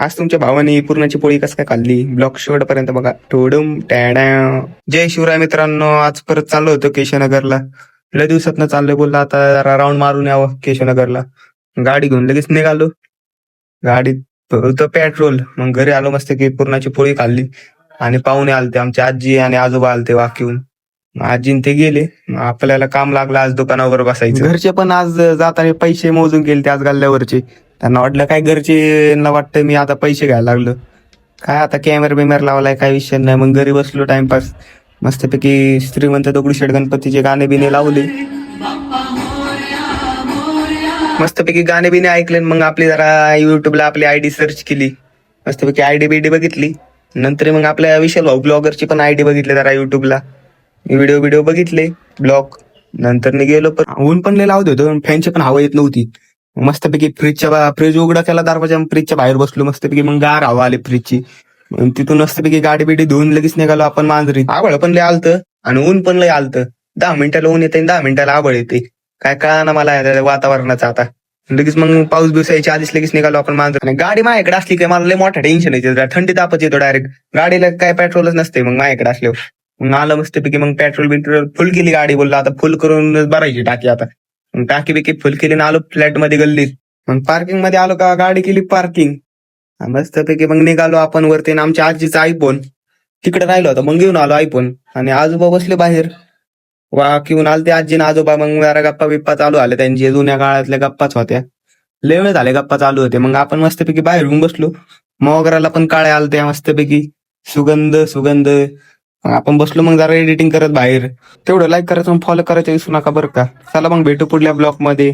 आज तुमच्या भावाने पुरणाची पोळी कसं काय खाल्ली ब्लॉक शेवट पर्यंत बघा. टोडम टॅडा. जय शिवराय मित्रांनो, आज परत चाललो होतो केशवनगरला. लय दिवसात चाललोय, बोलला आता जरा राऊंड मारून यावं केशवनगरला. गाडी घेऊन लगेच निघालो. गाडीत होतं पेट्रोल. मग घरी आलो, मस्त की पुरणाची पोळी खाल्ली आणि पाहुणे आलते, आमची आजी आणि आजोबा आलते वाकीहून. आजीन ते गेले. आपल्याला काम लागलं आज दुकानावर बसायचं. घरचे पण आज जाताना पैसे मोजून गेले ते आज गल्ल्यावरचे. त्यांना वाटलं काय घरचे वाटतं मी आता पैसे घ्यायला लागलो. काय आता कॅमेरा बिमेरा लावलाय, काय विषय नाही. मग घरी बसलो टाइमपास. मस्तपैकी श्रीमंत दगडूशेठ गणपतीचे गाणे बिने लावले. मस्तपैकी गाणे बिने ऐकले. मग आपली जरा युट्यूबला आपली आयडी सर्च केली. मस्तपैकी आयडी बिडी बघितली. नंतर मग आपल्या विशाल भाऊ ब्लॉगरची पण आयडी बघितली जरा युट्यूबला. व्हिडिओ बघितले ब्लॉग. नंतर गेलो, पण ऊन पण लय लावत होतो, फॅनची पण हवा येत नव्हती. मस्तपैकी फ्रीज उघडा केला दरवाजा, फ्रीजच्या बाहेर बसलो मस्तपैकी. मग गार हवा आली फ्रीजची. तिथून मस्तपैकी गाडी बिडी धुवून लगेच निघालो आपण मांजरी. आबळ पण लय आलतं आणि ऊन पण लय आलतं. 10 मिनिटाला ऊन येते, 10 मिनिटाला आबळ येते. काय कळा ना मला या वातावरणाचं आता. लगेच मग पाऊस बिऊस यायच्या आधीच लगेच निघालो आपण मांजर. आणि गाडी माझ्याकडे असली काय मला लय मोठा टेन्शन येते, थंडी तापच येतो डायरेक्ट. गाडीला काय पेट्रोलच नसते मग माझ्याकडे असल्यावर. मग आलं मस्तपैकी, मग पेट्रोल बिट्रोल फुल केली गाडी. बोलला आता फुल करून भरायची टाकी आता. मग टाकी बिकी फुल केली ना आलो फ्लॅट मध्ये गल्लीत. मग पार्किंग मध्ये आलो का, गाडी केली पार्किंग. मस्तपैकी मग निघालो आपण वरती. आमच्या आजीचा आयफोन तिकडे राहिलो होता, मग घेऊन आलो आयफोन. आणि आजोबा बसले बाहेर. घेऊन आलते आजी ना आजोबा. मग जरा गप्पा बिप्पा चालू आले त्यांची, जुन्या काळातल्या गप्पाच होत्या. लय वेळ झाले गप्पा चालू होते. मग आपण मस्तपैकी बाहेर येऊन बसलो. मोगराला पण काळ्या आलत्या मस्तपैकी. सुगंध सुगंध. मग आपण बसलो मग जरा एडिटिंग करत बाहेर. तेवढं लाईक करायचं, फॉलो करायचं विसरू नका बरं का. चला मग भेटू पुढल्या ब्लॉग मध्ये.